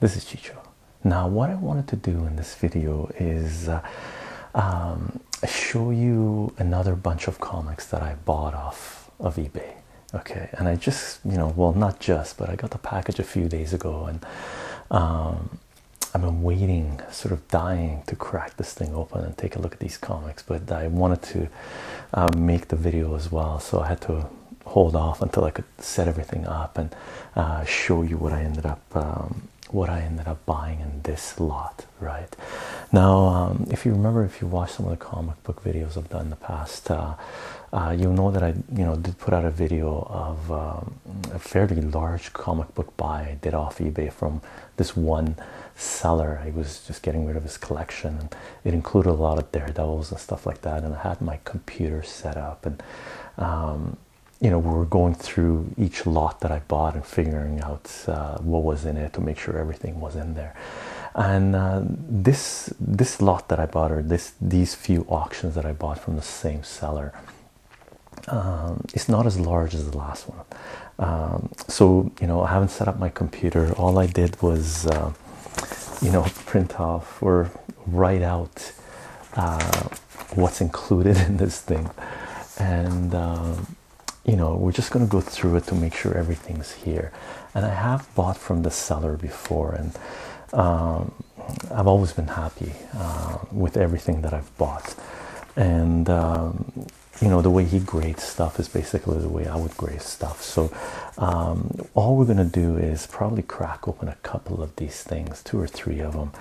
This is Chycho. Now what I wanted to do in this video is show you another bunch of comics that I bought off of eBay. Okay, and I just, well, not just, but I got the package a few days ago, and I've been waiting, sort of dying to crack this thing open and take a look at these comics, but I wanted to make the video as well, so I had to hold off until I could set everything up and show you what I ended up buying in this lot. Right now, if you remember, if you watched some of the comic book videos I've done in the past, you'll know that I did put out a video of a fairly large comic book buy I did off eBay from this one seller. He was just getting rid of his collection, and it included a lot of Daredevils and stuff like that, and I had my computer set up, and we were going through each lot that I bought and figuring out what was in it to make sure everything was in there. And this lot that I bought, or these few auctions that I bought from the same seller, it's not as large as the last one. So I haven't set up my computer. All I did was print off or write out what's included in this thing, and we're just going to go through it to make sure everything's here. And I have bought from the seller before, and I've always been happy with everything that I've bought. And the way he grades stuff is basically the way I would grade stuff. So all we're going to do is probably crack open a couple of these things, 2 or 3 of them,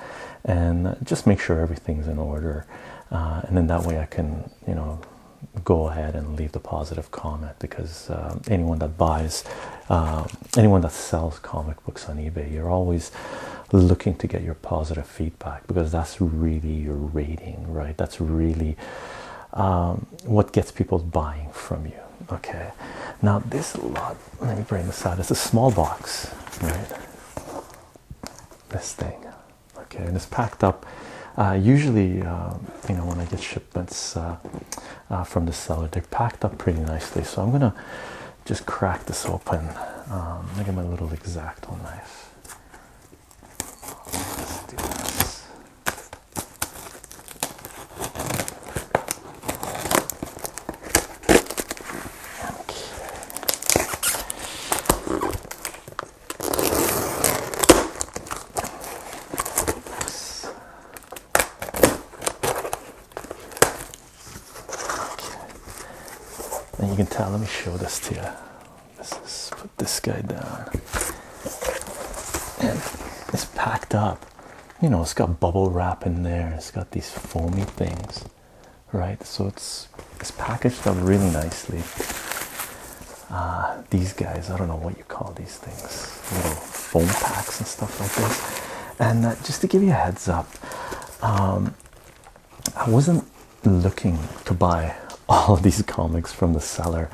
and just make sure everything's in order, and then that way I can go ahead and leave the positive comment, because anyone that sells comic books on eBay, you're always looking to get your positive feedback, because that's really your rating, right? That's really what gets people buying from you. Okay, now this lot, let me bring this out. It's a small box, right? This thing, okay, and it's packed up. Usually, when I get shipments from the seller, they're packed up pretty nicely. So I'm gonna just crack this open. I get my little X-Acto knife. Let's do this. And you can tell, let me show this to you. Put this guy down. And it's packed up. It's got bubble wrap in there. It's got these foamy things, right? So it's packaged up really nicely. These guys, I don't know what you call these things, little foam packs and stuff like this. And just to give you a heads up, I wasn't looking to buy all of these comics from the seller.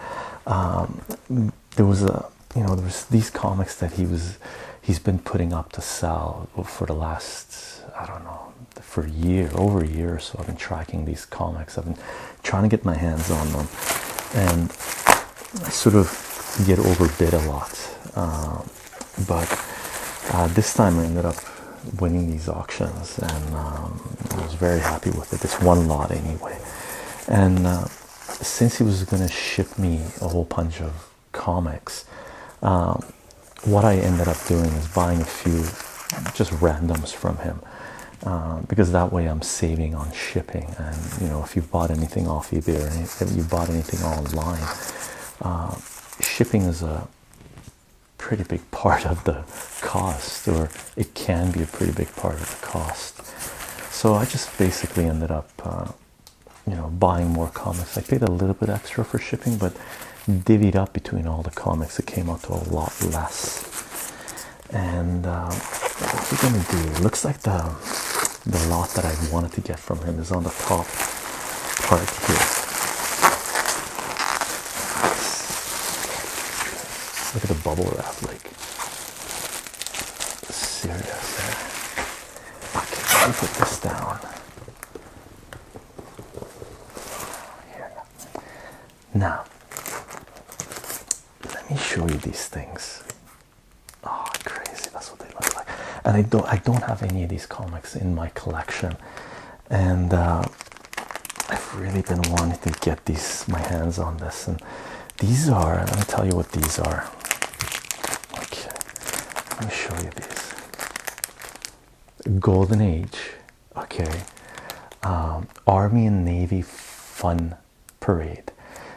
There was these comics that he's been putting up to sell for the last, I don't know, for over a year or so. I've been tracking these comics. I've been trying to get my hands on them, and I sort of get overbid a lot. But this time I ended up winning these auctions, and I was very happy with it. This one lot anyway. And since he was going to ship me a whole bunch of comics, what I ended up doing is buying a few just randoms from him, because that way I'm saving on shipping. And if you bought anything off eBay, or if you bought anything online, shipping is a pretty big part of the cost, or it can be a pretty big part of the cost. So I just basically ended up buying more comics. I paid a little bit extra for shipping, but divvied up between all the comics, it came out to a lot less. And what we're gonna do, it looks like the lot that I wanted to get from him is on the top part here. Look at the bubble wrap, like serious. Okay, let me put this down. Now, let me show you these things. Oh, crazy, that's what they look like. and I don't have any of these comics in my collection, and I've really been wanting to get my hands on this. And these are, let me tell you what these are. Okay, let me show you these. Golden Age, okay, Army and Navy Fun Parade.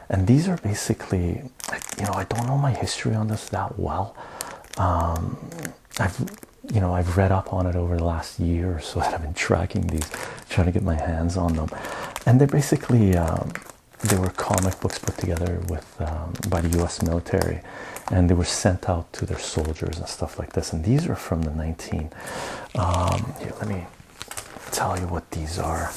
And these are basically, I don't know my history on this that well. I've read up on it over the last year or so that I've been tracking these, trying to get my hands on them. And they're basically, they were comic books put together by the US military, and they were sent out to their soldiers and stuff like this. And these are from the here, let me tell you what these are.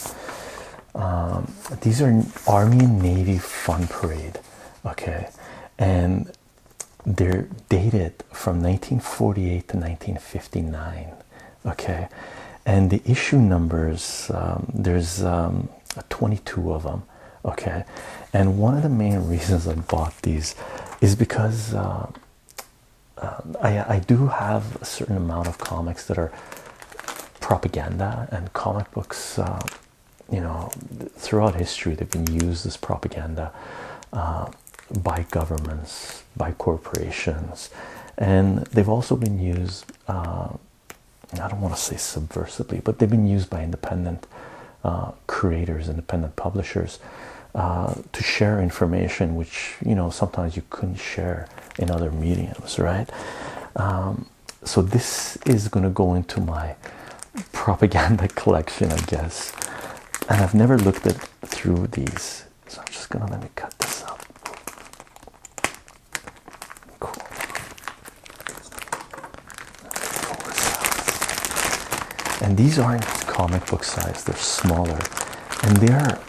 These are Army and Navy Fun Parade, okay, and they're dated from 1948 to 1959, okay, and the issue numbers, there's 22 of them, okay, and one of the main reasons I bought these is because I do have a certain amount of comics that are propaganda, and comic books, throughout history they've been used as propaganda by governments, by corporations, and they've also been used, I don't want to say subversively, but they've been used by independent creators, independent publishers, to share information which sometimes you couldn't share in other mediums, right? So this is going to go into my propaganda collection, I guess, and I've never looked through these, so I'm just gonna let me cut this up. Cool. And these aren't comic book size, they're smaller, and they're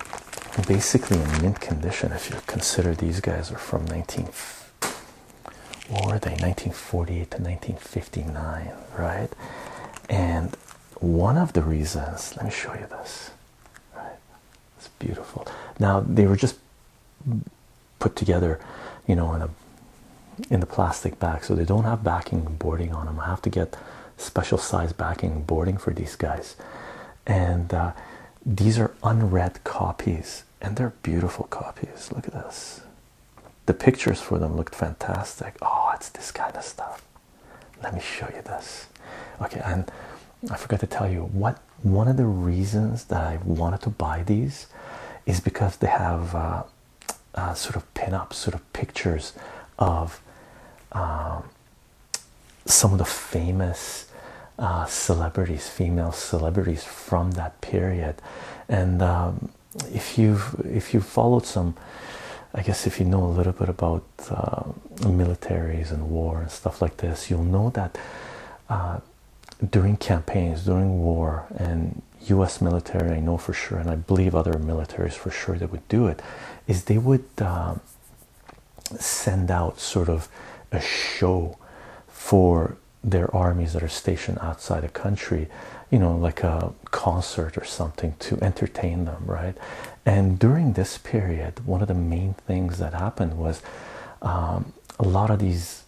basically in mint condition. If you consider these guys are from 1948 to 1959, right? And one of the reasons, let me show you this, right? It's beautiful. Now they were just put together, in the plastic bag, so they don't have backing and boarding on them. I have to get special size backing and boarding for these guys, and these are unread copies, and they're beautiful copies. Look at this. The pictures for them looked fantastic. Oh, it's this kind of stuff. Let me show you this. Okay, and I forgot to tell you one of the reasons that I wanted to buy these is because they have sort of pin-up sort of pictures of some of the famous celebrities, female celebrities from that period. And if you've followed some, I guess if you know a little bit about militaries and war and stuff like this, you'll know that during campaigns, during war, and US military, I know for sure, and I believe other militaries for sure that would do it, is they would send out sort of a show for their armies that are stationed outside the country, like a concert or something to entertain them, right? And during this period, one of the main things that happened was a lot of these,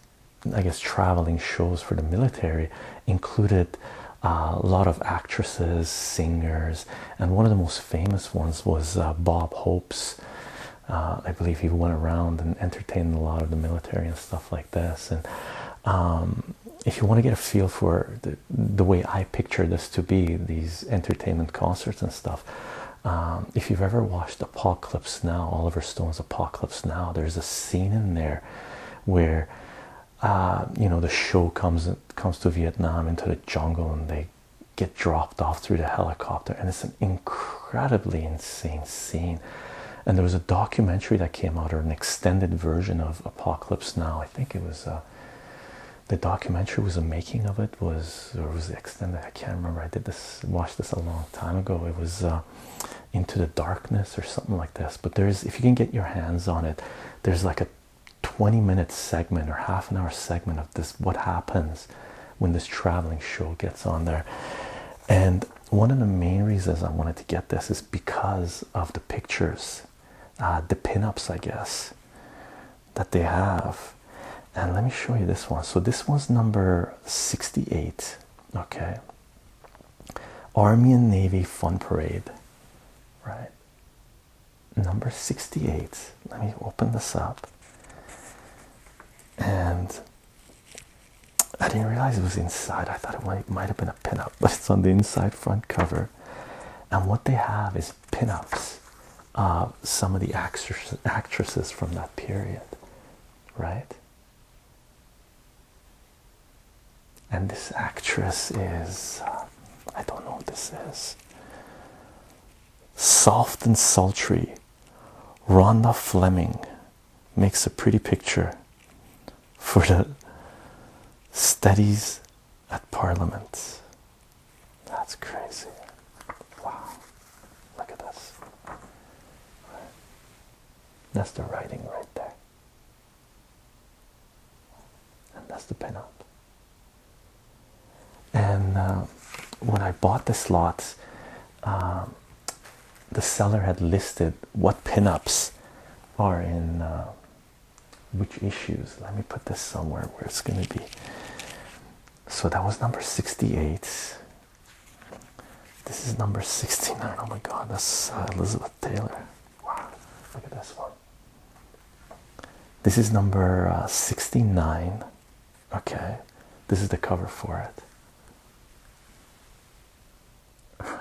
I guess, traveling shows for the military included a lot of actresses, singers, and one of the most famous ones was Bob Hope's. I believe he went around and entertained a lot of the military and stuff like this. And if you want to get a feel for the way I picture this to be, these entertainment concerts and stuff, if you've ever watched Apocalypse Now, Oliver Stone's Apocalypse Now, there's a scene in there where the show comes to Vietnam, into the jungle, and they get dropped off through the helicopter, and it's an incredibly insane scene. And there was a documentary that came out, or an extended version of Apocalypse Now. I think it was the documentary was a making of it, or was it extended? I can't remember. I watched this a long time ago. It was Into the Darkness or something like this. But if you can get your hands on it, there's like a 20-minute segment or half an hour segment of this, what happens when this traveling show gets on there. And one of the main reasons I wanted to get this is because of the pictures, the pin-ups, I guess, that they have. And let me show you this one. So this one's number 68, Okay, Army and Navy Fun Parade, right? Number 68. Let me open this up. And I didn't realize it was inside. I thought it might have been a pinup, but it's on the inside front cover. And what they have is pinups of some of the actresses from that period, right? And this actress is, I don't know what this is. Soft and sultry, Rhonda Fleming makes a pretty picture for the studies at Parliament. That's crazy. Wow, look at this. That's the writing right there. And that's the pinup. And when I bought this lot, the seller had listed what pinups are in which issues. Let me put this somewhere where it's going to be. So that was number 68. This is number 69. Oh my god, that's Elizabeth Taylor. Wow, look at this one. This is number 69. Okay, this is the cover for it.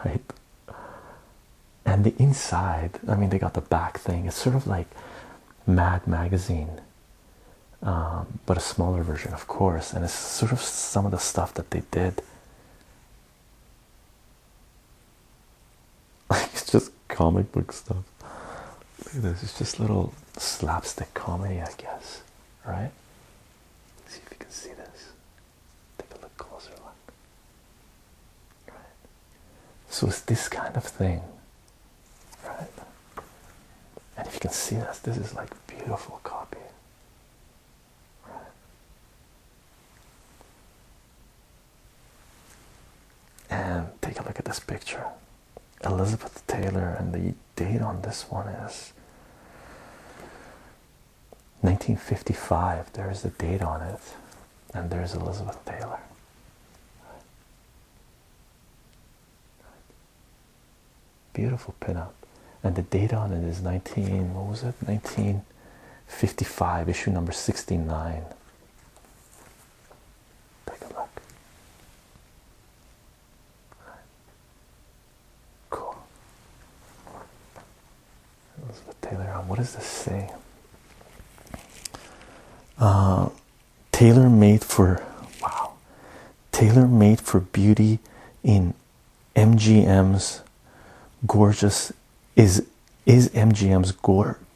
Right, and the inside, I mean, they got the back thing. It's sort of like Mad Magazine, but a smaller version, of course. And it's sort of some of the stuff that they did. Like, it's just comic book stuff. Look at this. It's just little slapstick comedy, I guess. Right? Let's see if you can see this. Take a look closer. Look. Right. So it's this kind of thing. Right? And if you can see this is like beautiful copy. Right? And take a look at this picture. Elizabeth Taylor, and the date on this one is 1955. There's the date on it, and there's Elizabeth Taylor. Beautiful pinup. And the date on it is 1955, issue number 69. Take a look. Cool. Elizabeth Taylor. What does this say? Tailor made for, wow, tailor made for beauty in MGM's gorgeous is MGM's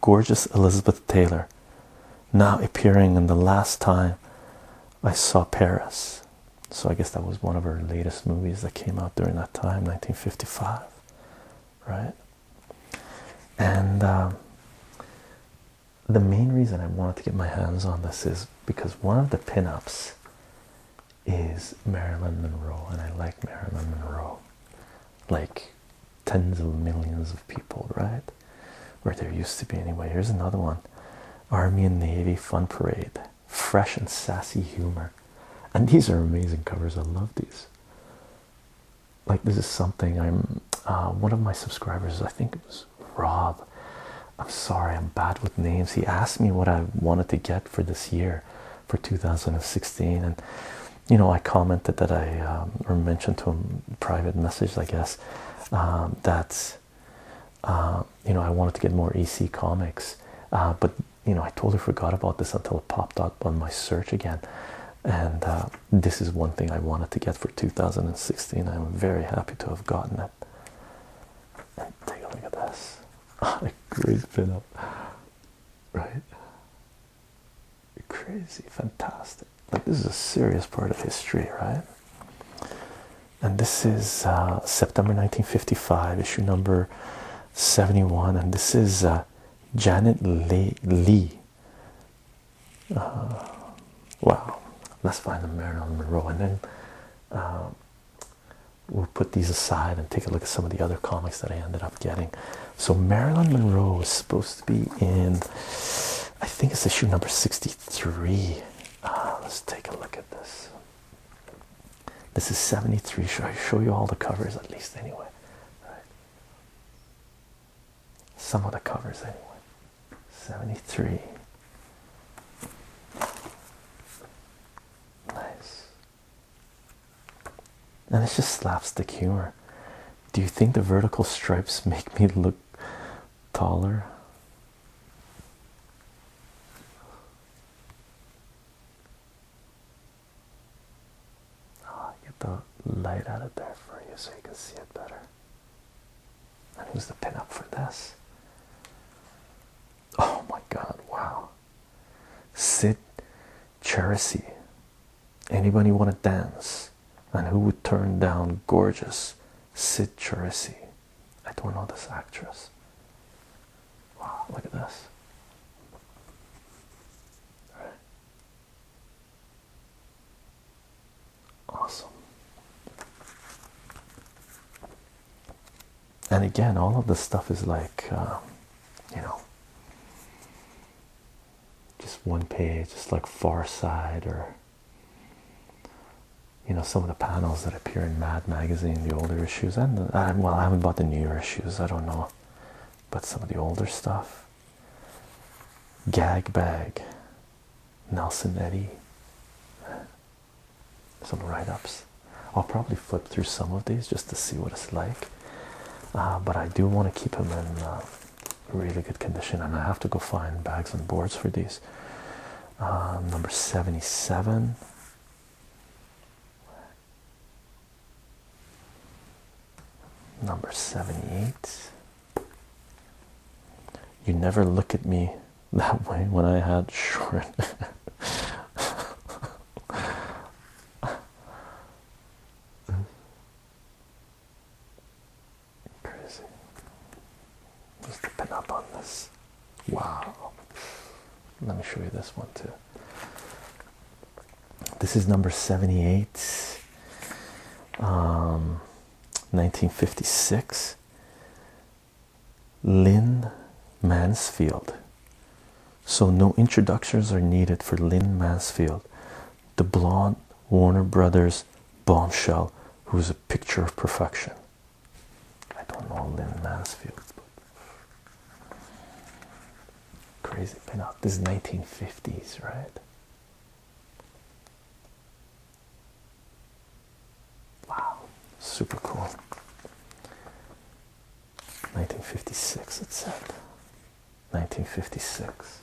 gorgeous Elizabeth Taylor, now appearing in The Last Time I Saw Paris. So I guess that was one of her latest movies that came out during that time, 1955, right? And the main reason I wanted to get my hands on this is because one of the pinups is Marilyn Monroe, and I like Marilyn Monroe, like tens of millions of people, right? Or there used to be anyway. Here's another one. Army and Navy Fun Parade. Fresh and sassy humor. And these are amazing covers. I love these. Like, this is something I'm one of my subscribers, I think it was Rob, I'm sorry, I'm bad with names. He asked me what I wanted to get for this year, for 2016, and you know, I commented that or mentioned to him, private message, I guess, that you know, I wanted to get more EC comics, but you know, I totally forgot about this until it popped up on my search again, and this is one thing I wanted to get for 2016. I'm very happy to have gotten it. And take a look at this. A great pinup, right? Crazy, fantastic. Like, this is a serious part of history, right? And this is September 1955, issue number 71, and this is Janet Lee. Wow. Let's find the Marilyn Monroe, and then we'll put these aside and take a look at some of the other comics that I ended up getting. So Marilyn Monroe is supposed to be in, I think it's issue number 63. Let's take a look at this. This is 73. Should I show you all the covers at least anyway? Right. Some of the covers anyway. 73. Nice. And it's just slapstick humor. Do you think the vertical stripes make me look taller? Oh, get the light out of there for you so you can see it better. And who's the pinup for this? Oh my god, wow. Sid Cherisi. Anybody want to dance? And who would turn down gorgeous Sid Cherisi? I don't know this actress. Wow, look at this. All right. Awesome. And again, all of this stuff is like, you know, just one page, just like Far Side, or you know, some of the panels that appear in Mad Magazine, the older issues, and well, I haven't bought the newer issues, I don't know, but some of the older stuff. Gag Bag, Nelson Eddy, some write-ups. I'll probably flip through some of these just to see what it's like, but I do want to keep them in really good condition, and I have to go find bags and boards for these. Number 77. Number 78. You never look at me that way when I had short. Crazy. Just to pin up on this. Wow. Let me show you this one too. This is number 78. 1956. Lynn Mansfield. So no introductions are needed for Lynn Mansfield, the blonde Warner Brothers bombshell who is a picture of perfection. I don't know Lynn Mansfield, but crazy pinup. This is 1950s, right? Wow, super cool. 1956 it said. 1956.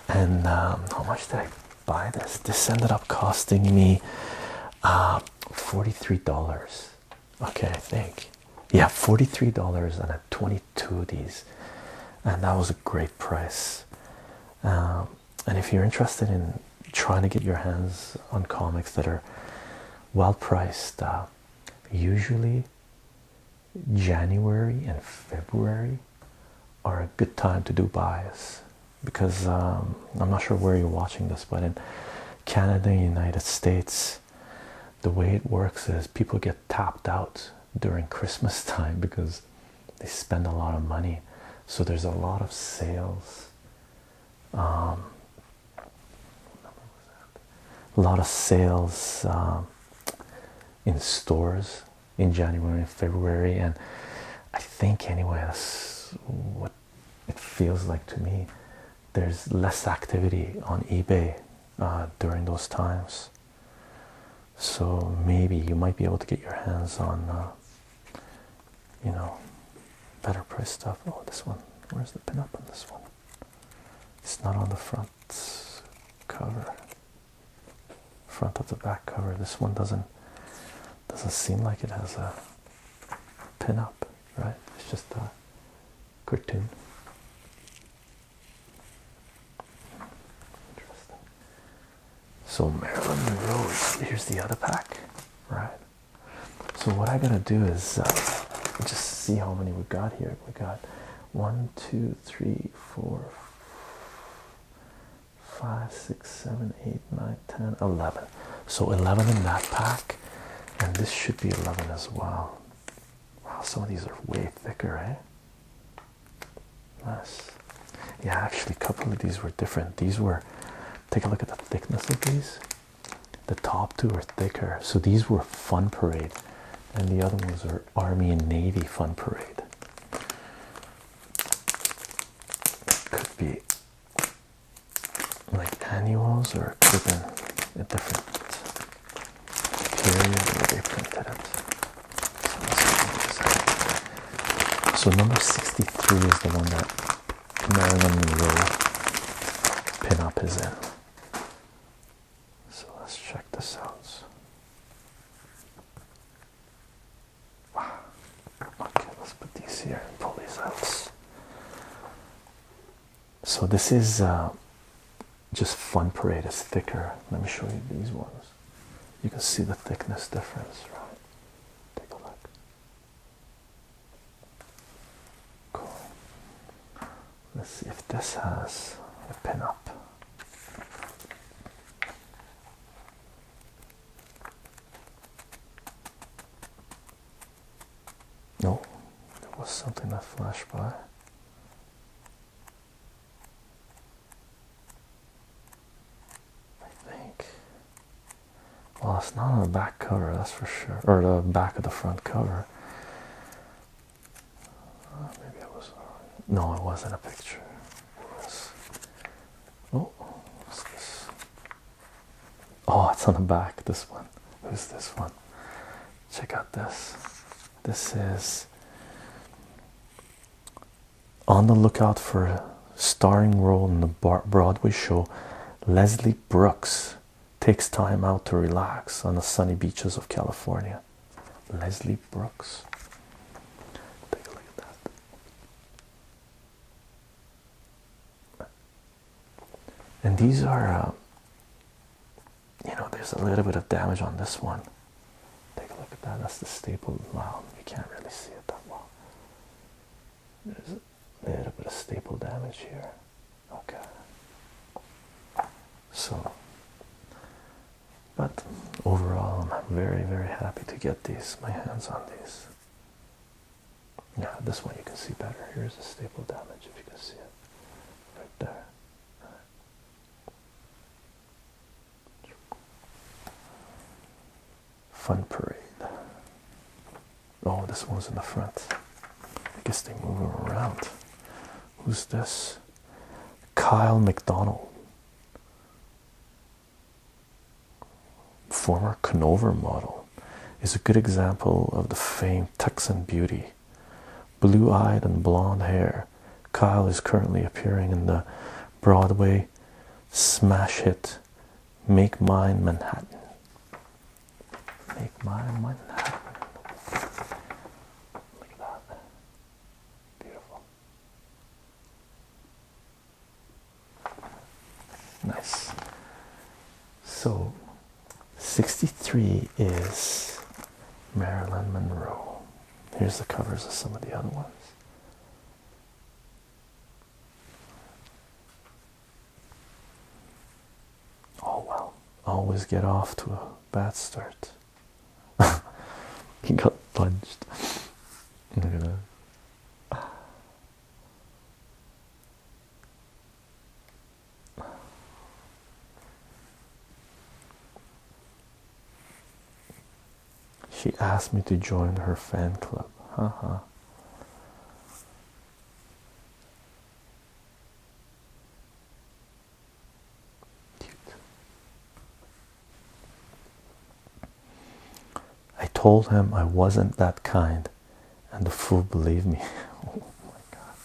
And how much did I buy this? This ended up costing me $43. Okay, I think. Yeah, $43, and I had 22 of these. And that was a great price. And if you're interested in trying to get your hands on comics that are well priced, usually January and February are a good time to do buys, because I'm not sure where you're watching this, but in Canada and United States, the way it works is people get tapped out during Christmas time because they spend a lot of money. So there's a lot of sales, a lot of sales in stores in January and February, and I think anyway, that's what it feels like to me. There's less activity on eBay during those times, so maybe you might be able to get your hands on you know, better price stuff. Oh, this one, where's the pinup on this one? It's not on the front cover, front of the back cover. This one doesn't seem like it has a pin-up, right? It's just a cartoon. Interesting. So Marilyn Monroe, here's the other pack, right? So what I gotta do is just see how many we got here. We got 1, 2, 3, 4, 5, 6, 7, 8, 9, 10, 11. So 11 in that pack. And this should be 11 as well. Wow, some of these are way thicker, eh? Nice. Yeah, actually, a couple of these were different. These were, take a look at the thickness of these. The top two are thicker. So these were Fun Parade, and the other ones are Army and Navy Fun Parade. Could be like annuals, or it could have been a different period where they printed it. So number 63 is the one that Marilyn Monroe pinup is in. So let's check this out. Wow. Okay, let's put these here and pull these out. So this is just Fun Parade. It's thicker. Let me show you these ones. You can see the thickness difference, right? Take a look. Cool. Let's see if this has a pinup. No, there was something that flashed by. Well, it's not on the back cover, that's for sure, or the back of the front cover. Maybe it was. No, it wasn't a picture. It was. Oh, what's this? Oh, it's on the back. This one. Who's this one? Check out this. This is on the lookout for a starring role in the Broadway show. Leslie Brooks takes time out to relax on the sunny beaches of California. Leslie Brooks. Take a look at that. And these are, you know, there's a little bit of damage on this one. Take a look at that. That's the staple. Wow, you can't really see it that well. There's a little bit of staple damage here. Okay. So, but overall, I'm very, very happy to get my hands on these. Yeah, this one you can see better. Here's the staple damage, if you can see it. Right there. Fun Parade. Oh, this one's in the front. I guess they move them around. Who's this? Kyle McDonald. Former Conover model, is a good example of the famed Texan beauty. Blue-eyed and blonde hair, Kyle is currently appearing in the Broadway smash hit Make Mine Manhattan. Make Mine Manhattan. Look at that. Beautiful. Nice. So 63 is Marilyn Monroe. Here's the covers of some of the other ones. Oh well, always get off to a bad start. He got punched. Look at that. She asked me to join her fan club. Haha. Cute. I told him I wasn't that kind, and the fool believed me. Oh my god.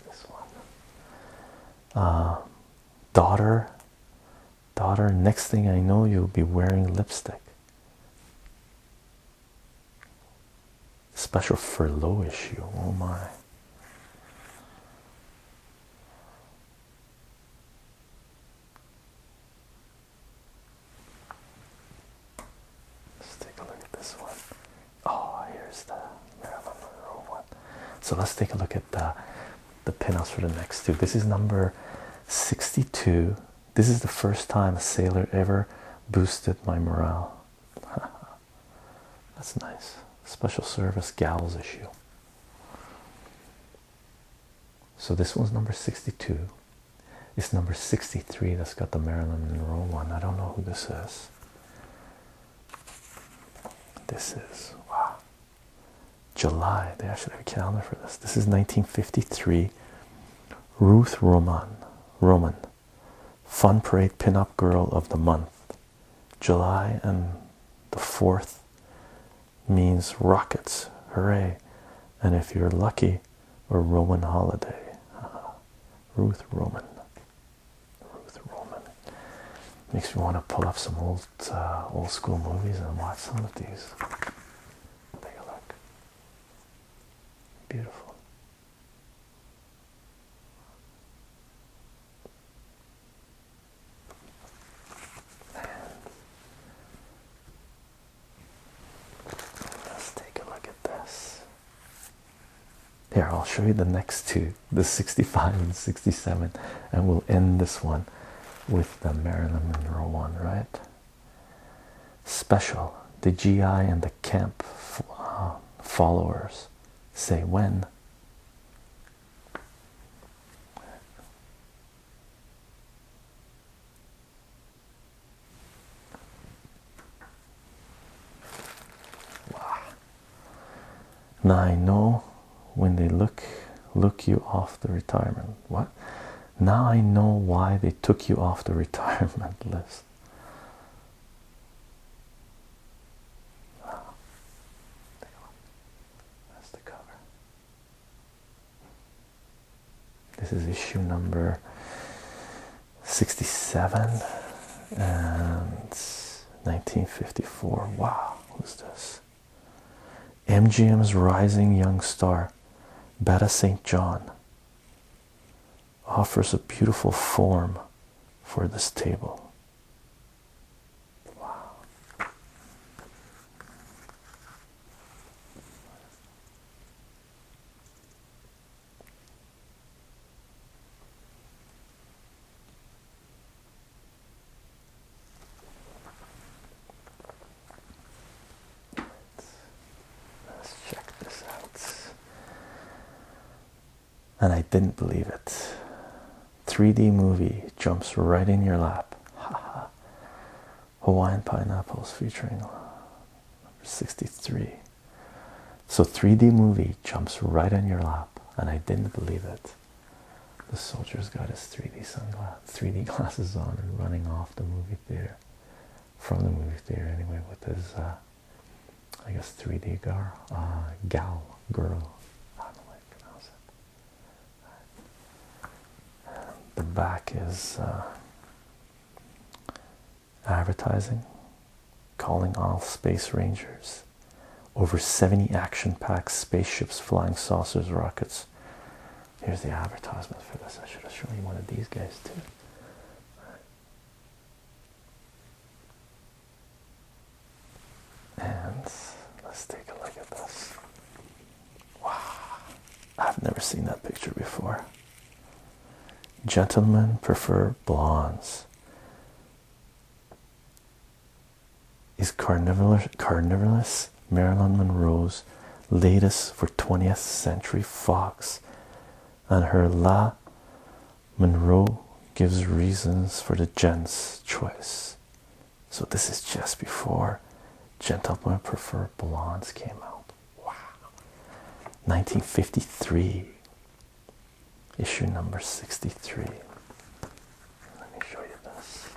This one. Daughter, next thing I know you'll be wearing lipstick. Special furlough issue. Oh my. Let's take a look at this one. Oh, here's the Marilyn Monroe one. So let's take a look at the pinups for the next two. This is number 62. This is the first time a sailor ever boosted my morale. That's nice. Special service gals issue. So this one's number 62. It's number 63 that's got the Marilyn Monroe one. I don't know who this is. This is, wow, July. They actually have a calendar for this. This is 1953. Ruth Roman, Fun Parade Pinup Girl of the Month. July and the 4th means rockets, hooray. And if you're lucky, a Roman holiday. Ruth Roman. Makes me want to pull up some old school movies and watch some of these. Take a look. Beautiful. Let's take a look at this. Here, I'll show you the next two, the 65 and 67, and we'll end this one with the Marilyn Monroe one, right? Special. The GI and the camp followers say when. Wow. Now I know when they look you off the retirement. What? Now I know why they took you off the retirement list. Wow. That's the cover. This is issue number 67 and 1954. Wow, who's this? MGM's rising young star, Betta St. John, offers a beautiful form for this table. Wow. Let's check this out. And I didn't believe it. 3D movie jumps right in your lap. Hawaiian pineapples featuring number 63. So 3D movie jumps right in your lap, and I didn't believe it. The soldier's got his 3D glasses on and running off the movie theater, from the movie theater anyway, with his I guess 3D girl. I don't know how to pronounce it. The back is advertising, calling all space rangers. Over 70 action-packed spaceships, flying saucers, rockets. Here's the advertisement for this. I should have shown you one of these guys too. And let's take a look at this. Wow, I've never seen that picture before. Gentlemen prefer blondes. Is carnivorous Marilyn Monroe's latest for 20th Century Fox, and her La Monroe gives reasons for the gents' choice. So this is just before Gentlemen Prefer Blondes came out. Wow. 1953, issue number 63. Let me show you this.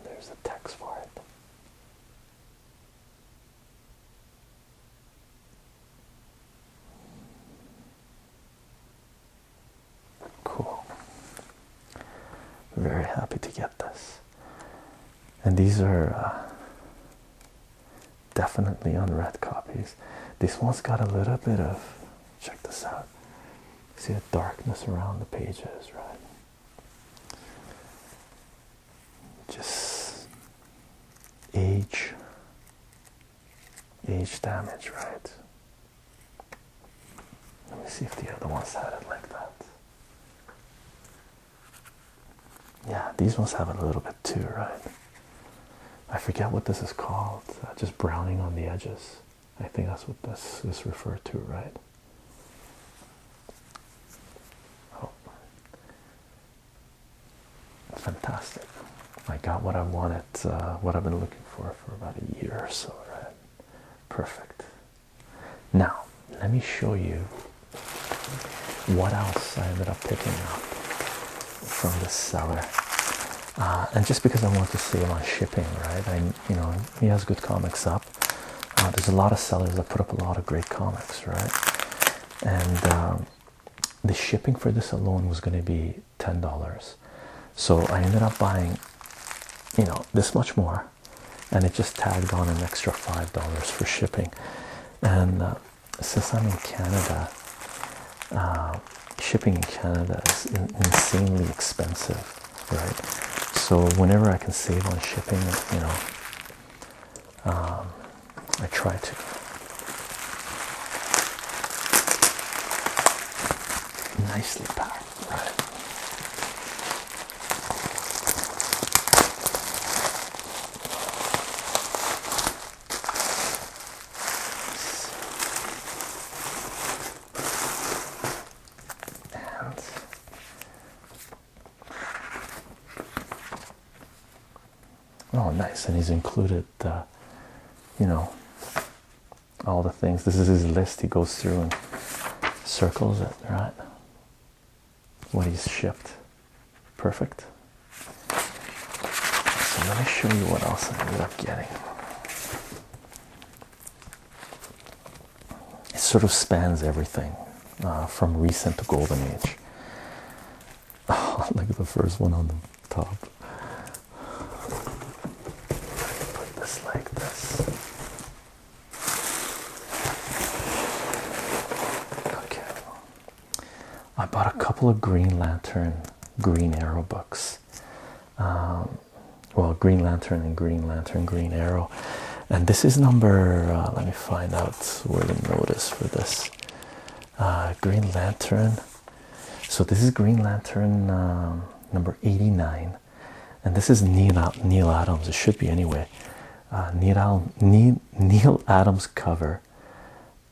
There's the text for it. Cool. Very happy to get this. And these are definitely unread copies. This one's got a little bit of, check this out. See the darkness around the pages, right? age damage, right? Let me see if the other ones had it like that. Yeah, these ones have it a little bit too, right? I forget what this is called. Just browning on the edges. I think that's what this is referred to, right? Oh, fantastic! I got what I wanted, what I've been looking for about a year or so, right? Perfect. Now, let me show you what else I ended up picking up from this seller. And just because I want to save on shipping, right? You know, he has good comics up. There's a lot of sellers that put up a lot of great comics, right? And the shipping for this alone was going to be $10. So I ended up buying, you know, this much more, and it just tagged on an extra $5 for shipping. And since I'm in Canada, shipping in Canada is insanely expensive, right? So whenever I can save on shipping, you know, I try to. Nicely packed, right? Oh, nice. And he's included, you know, all the things. This is his list. He goes through and circles it, right? What he's shipped. Perfect. So let me show you what else I ended up getting. It sort of spans everything, from recent to golden age. Oh, look at the first one on the top. Put this like this. Okay. I bought a couple of Green Lantern, Green Arrow books. Well, Green Lantern and Green Lantern, Green Arrow. And this is number, let me find out where the note is for this. Green Lantern. So this is Green Lantern number 89. And this is Neil Adams. It should be anyway. Neil Adams cover.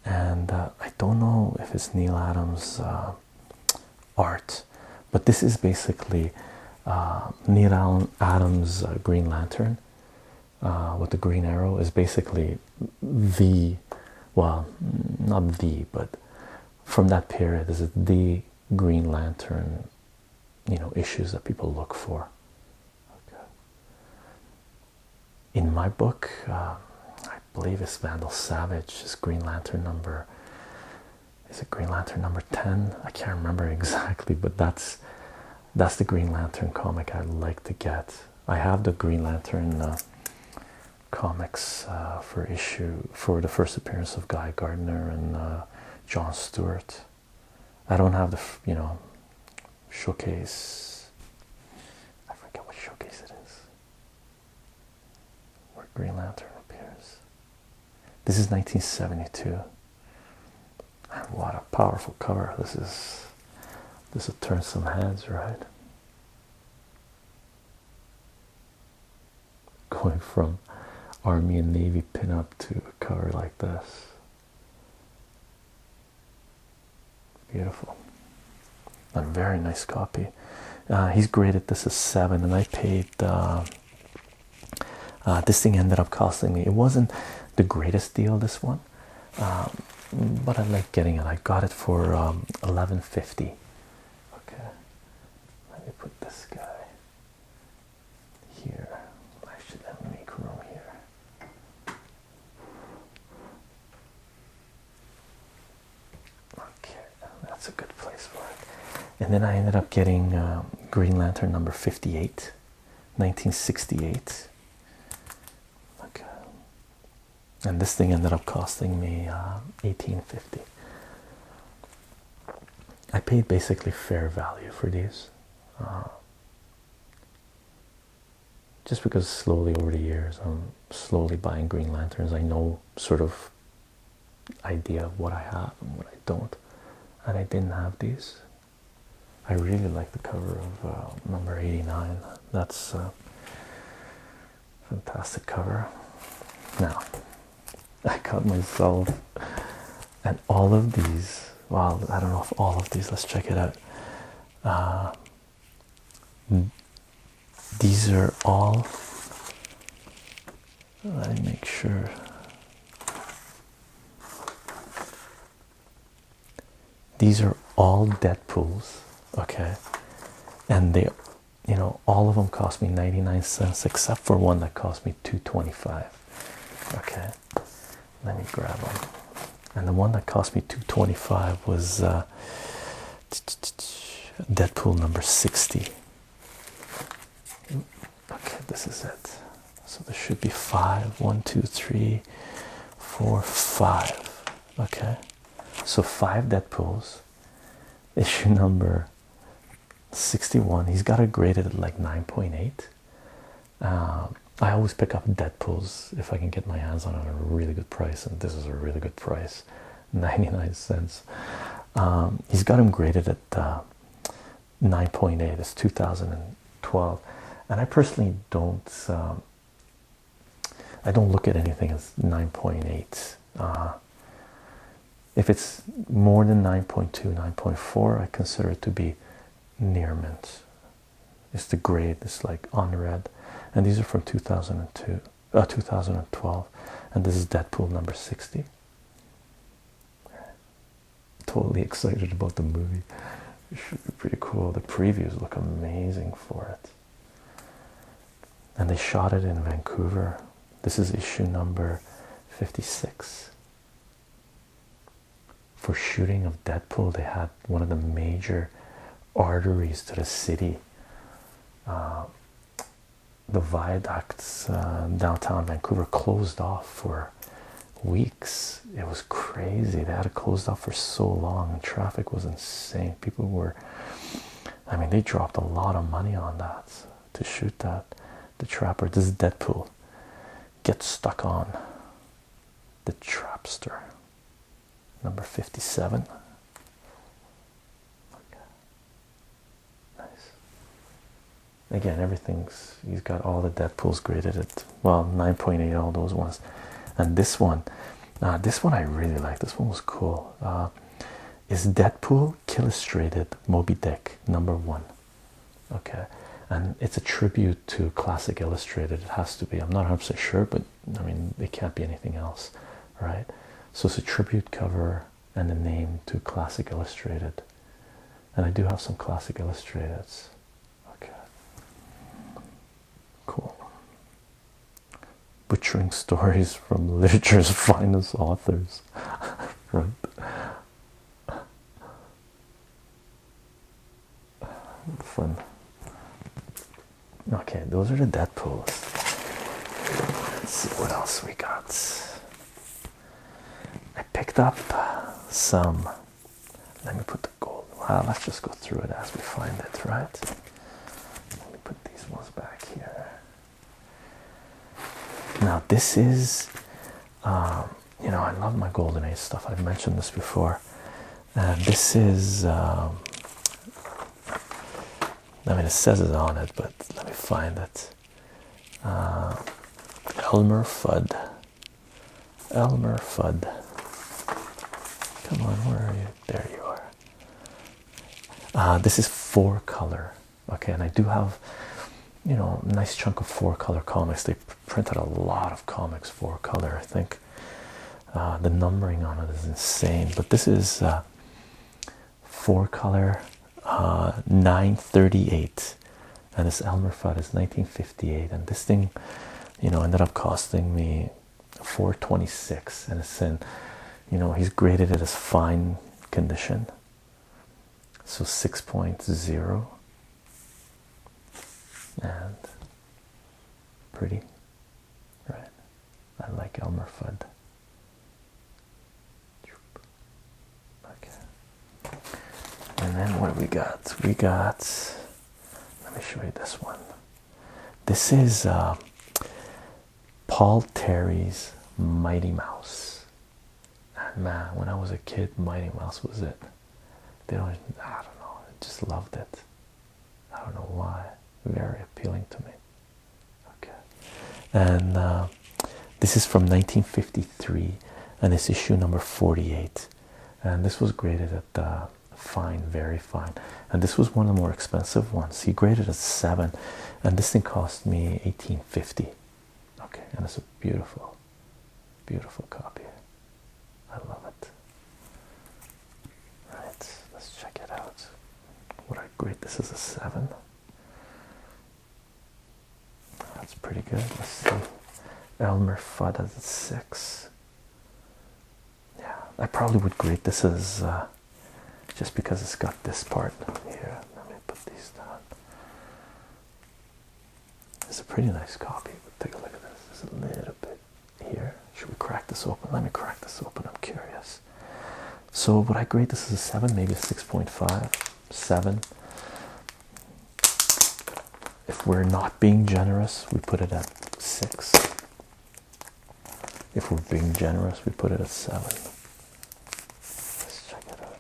And I don't know if it's Neil Adams art. But this is basically Neil Adams Green Lantern. With the Green Arrow is basically the, well, not the, but from that period, this is the Green Lantern, you know, issues that people look for. Okay. In my book, I believe it's Vandal Savage, is Green Lantern number, is it Green Lantern number 10? I can't remember exactly, but that's the Green Lantern comic I'd like to get. I have the Green Lantern comics for the first appearance of Guy Gardner and John Stewart. I don't have the, you know, showcase. I forget what showcase it is, where Green Lantern appears. This is 1972. And what a powerful cover. This will turn some heads, right? Going from Army and Navy pinup to a cover like this. Beautiful. A very nice copy. He's graded this as 7, and I paid, this thing ended up costing me, it wasn't the greatest deal, this one, but I like getting it. I got it for $11.50. Okay, let me put this guy here. Actually, let me make room here. That's a good place for it. And then I ended up getting Green Lantern number 58, 1968. Okay. And this thing ended up costing me $18.50. I paid basically fair value for these. just because slowly over the years I'm slowly buying green lanterns. I know sort of idea of what I have and what I don't, and I didn't have these. I really like the cover of number 89. That's a fantastic cover. Now I got myself, and all of these, well, I don't know if all of these, let's check it out. These are all, let me make sure. These are all Deadpools, okay? And they, you know, all of them cost me 99 cents except for one that cost me $2.25. Okay, let me grab them. And the one that cost me $2.25 was Deadpool number 60. Okay, this is it. So there should be 5. 1, 2, 3, 4, 5. Okay, so 5 Deadpools. Issue number 61. He's got it graded at like 9.8. I always pick up Deadpools if I can get my hands on it at a really good price, and this is a really good price, 99 cents. He's got him graded at 9.8. It's 2012, and I personally don't I don't look at anything as 9.8. If it's more than 9.2, 9.4, I consider it to be near mint. It's the grade, it's like on red. And these are from 2012, and this is Deadpool number 60. Totally excited about the movie. It should be pretty cool. The previews look amazing for it. And they shot it in Vancouver. This is issue number 56. For shooting of Deadpool, they had one of the major arteries to the city. The viaducts downtown Vancouver closed off for weeks. It was crazy. They had it closed off for so long, and traffic was insane. People were, I mean, they dropped a lot of money on that to shoot that. The trapper, this is Deadpool, gets stuck on the Trapster, number 57. Again, everything's, he's got all the Deadpools graded at, well, 9.8, all those ones. And this one I really like. This one was cool. Is Deadpool Illustrated Moby Dick number 1. Okay, and it's a tribute to Classic Illustrated. It has to be. I'm not 100% sure, but I mean, it can't be anything else, right? So it's a tribute cover and a name to Classic Illustrated. And I do have some Classic Illustrateds. Cool. Butchering stories from literature's finest authors. Right. Fun. Okay, those are the Deadpools. Let's see what else we got. I picked up some. Let me put the gold. Well, let's just go through it as we find it, right? Let me put these ones back here. Now this is, you know, I love my Golden Age stuff. I've mentioned this before. This is, I mean, it says it on it, but let me find it. Elmer Fudd. Elmer Fudd. Come on, where are you? There you are. This is 4-color. Okay, and I do have, you know, a nice chunk of 4-color comics. They printed a lot of comics 4-color. I think the numbering on it is insane, but this is 4-color 938, and this Elmer Fudd is 1958, and this thing, you know, ended up costing me $4.26, and it's in, you know, he's graded it as fine condition, so 6.0. And pretty, right? I like Elmer Fudd. Okay, and then what do we got? We got, let me show you this one. This is Paul Terry's Mighty Mouse. And man, when I was a kid, Mighty Mouse was it. I don't know, I just loved it. I don't know why. Very appealing to me. Okay. And this is from 1953, and it's issue number 48. And this was graded at fine, very fine. And this was one of the more expensive ones. He graded at 7, and this thing cost me $18.50. Okay, and it's a beautiful, beautiful copy. I love it. Right, let's check it out. Would I grade this as a 7? That's pretty good. Let's see. Elmer Fudd as a 6. Yeah, I probably would grade this as just because it's got this part here. Let me put these down. It's a pretty nice copy. But take a look at this. There's a little bit here. Should we crack this open? Let me crack this open. I'm curious. So would I grade this as a 7? Maybe a 6.5, 7. If we're not being generous, we put it at 6. If we're being generous, we put it at 7. Let's check it out.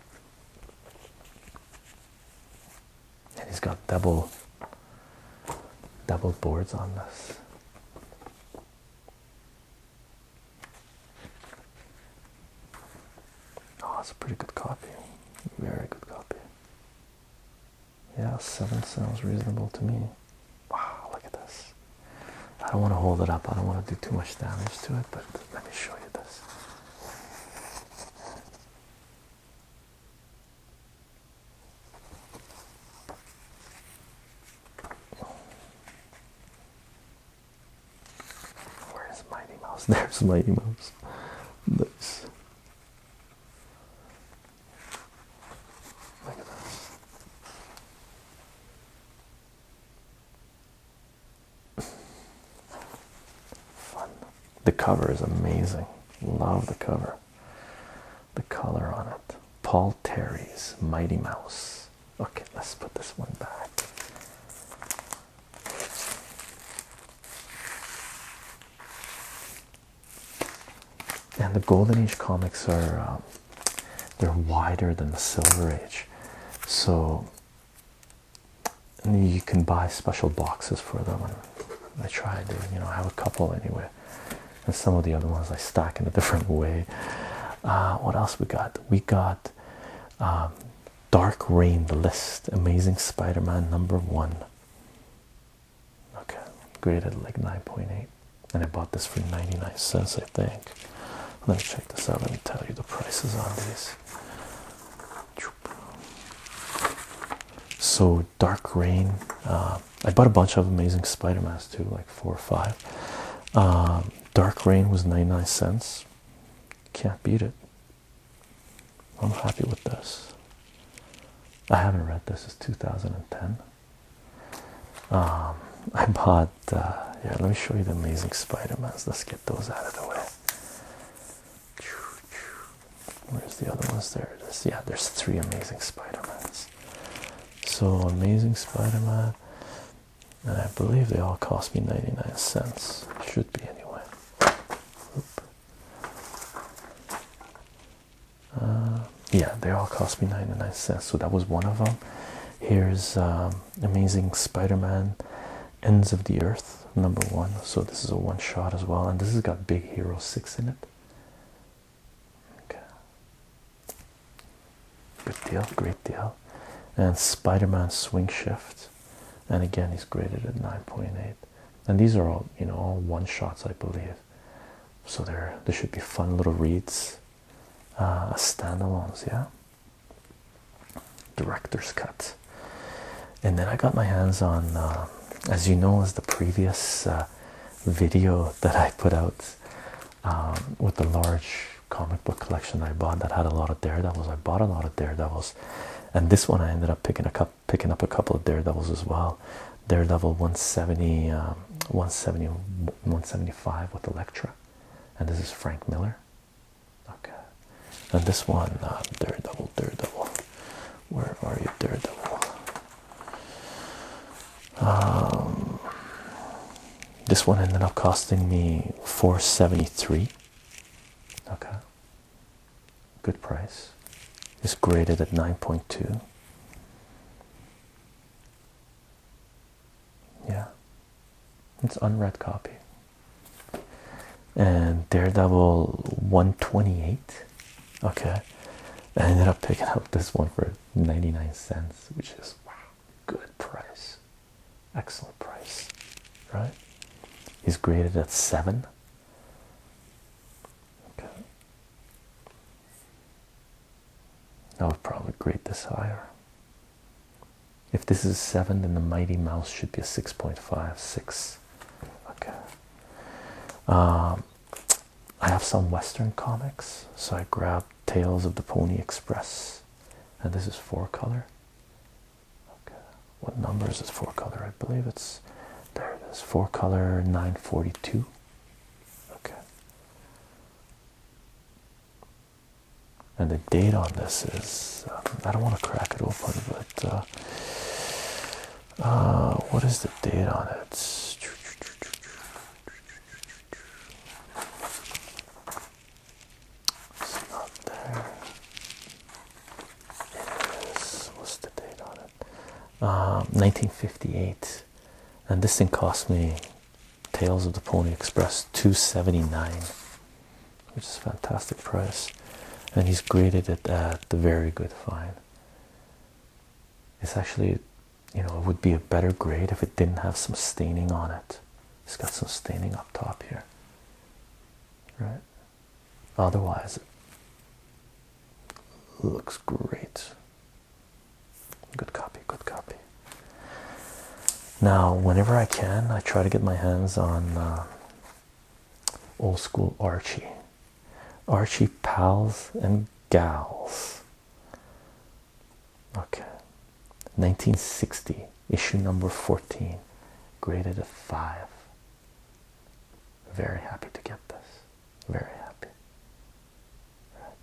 And he's got double boards on this. Oh, it's a pretty good copy. Very good copy. Yeah, 7 sounds reasonable to me. Wow, look at this. I don't want to hold it up. I don't want to do too much damage to it, but let me show you this. Where is Mighty Mouse? There's Mighty Mouse. Nice. Look at this. Fun. The cover is amazing. Love the cover. The color on it. Paul Terry's Mighty Mouse. Okay, let's put this one back. And the Golden Age comics are they're wider than the Silver Age, so you can buy special boxes for them. And I try to, I have a couple anyway, and some of the other ones I stack in a different way. What else we got? We got Dark Reign, the list, Amazing Spider-Man #1. Okay, graded like 9.8, and I bought this for 99 cents, I think. Let me check this out. Let me tell you the prices on these. So Dark Reign, I bought a bunch of Amazing Spider-Mans too, like 4 or 5. Dark Reign was 99 cents. Can't beat it. I'm happy with this. I haven't read this. It's 2010. I bought, yeah, let me show you the Amazing Spider-Mans. Let's get those out of the way. Where's the other ones? There it is. Yeah, there's 3 Amazing Spider-Mans. So Amazing Spider-Man, and I believe they all cost me 99 cents. Should be anyway. Yeah, they all cost me 99 cents. So that was one of them. Here's Amazing Spider-Man Ends of the Earth #1. So this is a one shot as well, and this has got Big Hero 6 in it. Good deal, great deal. And Spider-Man Swing Shift, and again he's graded at 9.8. And these are all, all one shots, I believe. So there should be fun little reads, standalones, yeah. Director's cut. And then I got my hands on, as you know, as the previous video that I put out with the large comic book collection I bought that had a lot of Daredevils. I bought a lot of Daredevils, and this one I ended up picking up a couple of Daredevils as well. Daredevil 170, 170, 175 with Elektra, and this is Frank Miller. Okay, and this one, Daredevil. Where are you, Daredevil? This one ended up costing me $4.73. Okay, good price. It's graded at 9.2. Yeah, it's unread copy. And Daredevil 128. Okay, I ended up picking up this one for 99 cents, which is wow, good price, excellent price, right? He's graded at 7. Okay, I would probably grade this higher. If this is 7, then the Mighty Mouse should be a 6.5, 6. Okay. I have some Western comics, so I grabbed Tales of the Pony Express, and this is 4-color. Okay, what number is this 4-color? I believe it's, there it is, 4-color, 942. Okay, and the date on this is, I don't want to crack it open, but what is the date on it? It's not there. It is. What's the date on it? 1958, and this thing cost me, Tales of the Pony Express, $2.79, which is a fantastic price, and he's graded it at the very good fine. It's actually, you know, it would be a better grade if it didn't have some staining on it. It's got some staining up top here, right? Otherwise, it looks great. Good copy, good copy. Now, whenever I can, I try to get my hands on old school Archie. Archie Pals and Gals. Okay. 1960, issue number 14, graded at 5. Very happy to get this. Very happy. Right.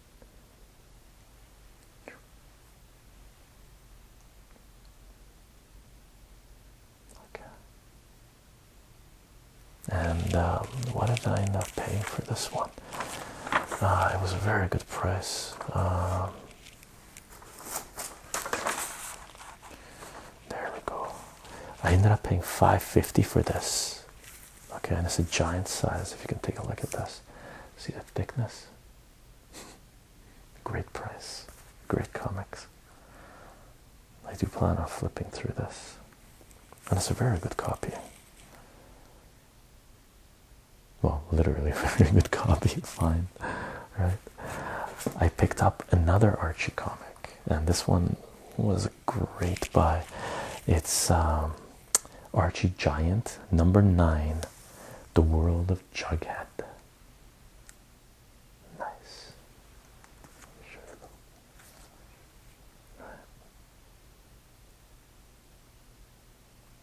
Okay. And what did I end up paying for this one? It was a very good price. I ended up paying $5.50 for this. Okay, and it's a giant size. If you can take a look at this, see the thickness. Great price, great comics. I do plan on flipping through this, and it's a very good copy. Well, literally a very good copy. Fine, right? I picked up another Archie comic, and this one was a great buy. It's Archie Giant, number 9, The World of Jughead. Nice. Sure. Right.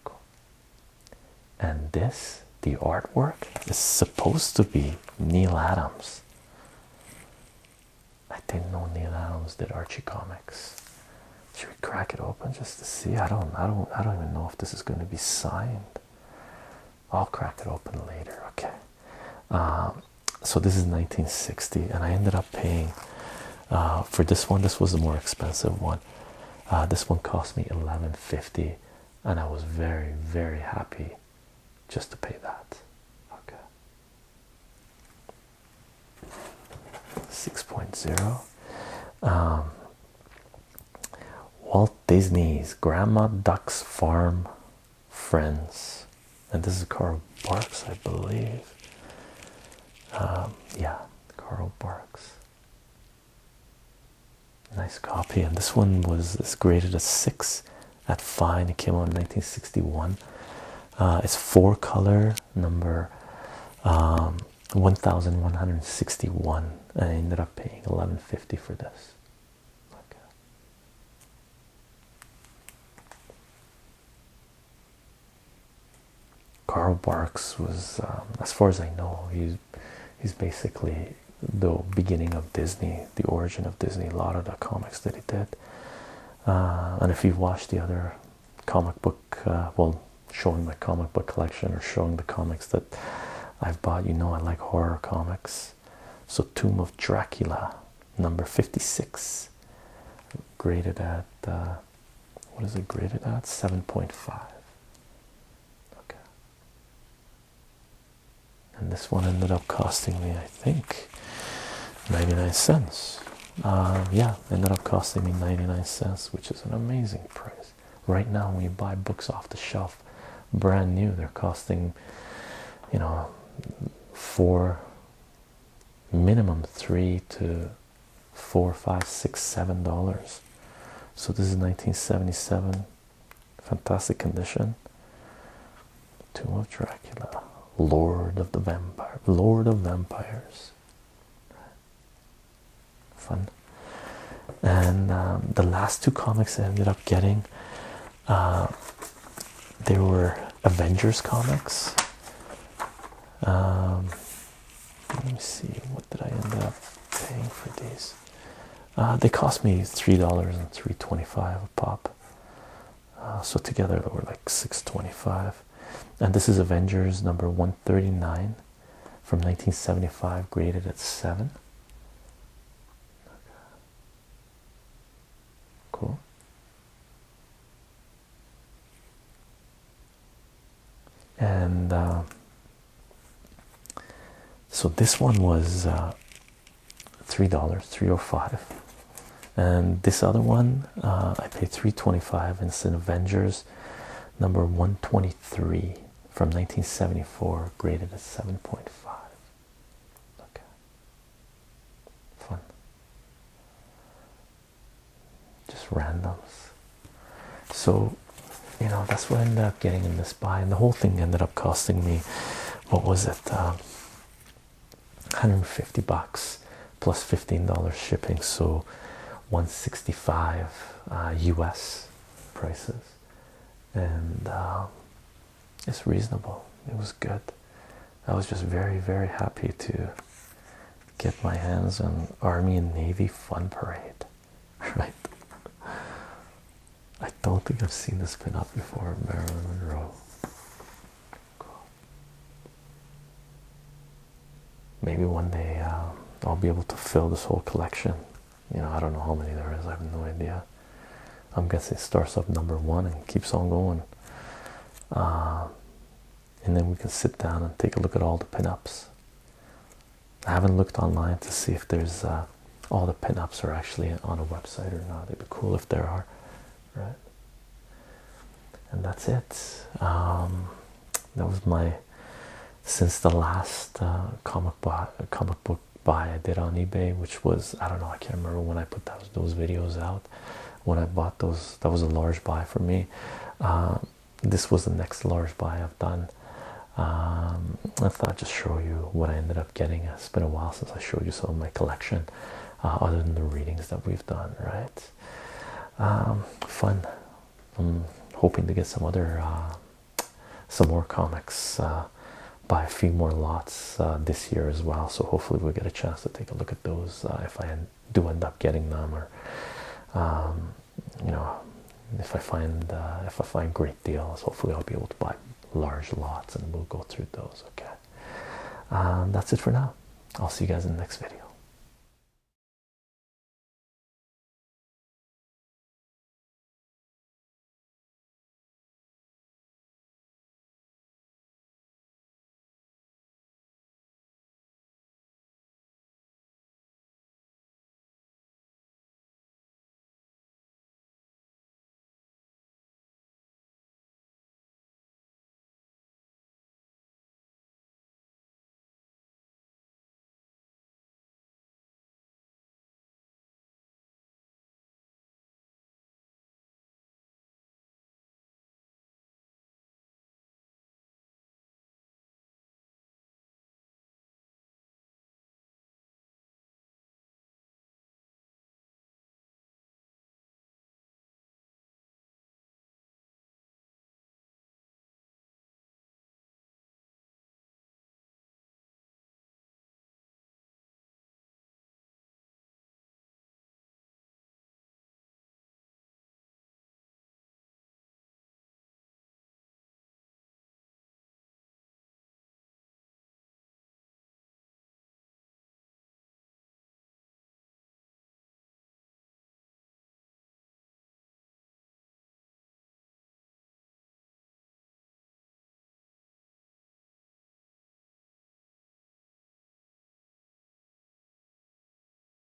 Cool. And this, the artwork, is supposed to be Neil Adams. I didn't know Neil Adams did Archie comics. Should we crack it open just to see? I don't even know if this is going to be signed. I'll crack it open later. Okay. So this is 1960, and I ended up paying for this one. This was the more expensive one. This one cost me $11.50, and I was very, very happy just to pay that. Okay. 6.0. Walt Disney's Grandma Duck's Farm Friends, and this is Carl Barks, I believe. Yeah, Carl Barks. Nice copy, and this one is graded a 6 at Fine. It came out in 1961. It's 4-color, number 1161, and I ended up paying $11.50 for this. Carl Barks was, as far as I know, he's basically the beginning of Disney, the origin of Disney. A lot of the comics that he did, and if you've watched the other comic book, well, showing my comic book collection or showing the comics that I've bought. You know I like horror comics. So Tomb of Dracula, number 56, graded at what is it graded at? 7.5. Okay. And this one ended up costing me, I think, 99 cents. Yeah, ended up costing me 99 cents, which is an amazing price. Right now, when you buy books off the shelf, brand new, they're costing, you know, minimum $3 to $4, $5, $6, $7. So this is 1977, fantastic condition. Tomb of Dracula, Lord of Vampires. Fun. And the last two comics I ended up getting, they were Avengers comics. Let me see, what did I end up paying for these? They cost me $3 and $3.25 a pop. So together they were like $6.25. And this is Avengers number 139 from 1975, graded at 7. Cool. And so this one was $3, $3.05. And this other one, I paid $3.25, and it's an Avengers number 123 from 1974, graded at 7.5. Okay. Fun. Just randoms. So, you know, that's what I ended up getting in this buy, and the whole thing ended up costing me, what was it, $150 plus $15 shipping, so $165 US prices, and it's reasonable. It was good. I was just very, very happy to get my hands on Army and Navy Fun Parade. Right? I don't think I've seen this pin up before. Marilyn Monroe. Cool. Maybe one day I'll be able to fill this whole collection. You know, I don't know how many there is. I have no idea. I'm guessing it starts up number 1 and keeps on going. And then we can sit down and take a look at all the pinups. I haven't looked online to see if there's all the pinups are actually on a website or not. It'd be cool if there are, right? And that's it. That was my, since the last comic book buy I did on eBay, which was, I don't know, I can't remember when I put those videos out. When I bought those, that was a large buy for me. This was the next large buy I've done. I thought I'd just show you what I ended up getting. It's been a while since I showed you some of my collection, other than the readings that we've done, right? Fun. I'm hoping to get some more comics, buy a few more lots this year as well, so hopefully we'll get a chance to take a look at those if I do end up getting them, or you know, if I find great deals, hopefully I'll be able to buy large lots and we'll go through those. Okay, that's it for now. I'll see you guys in the next video.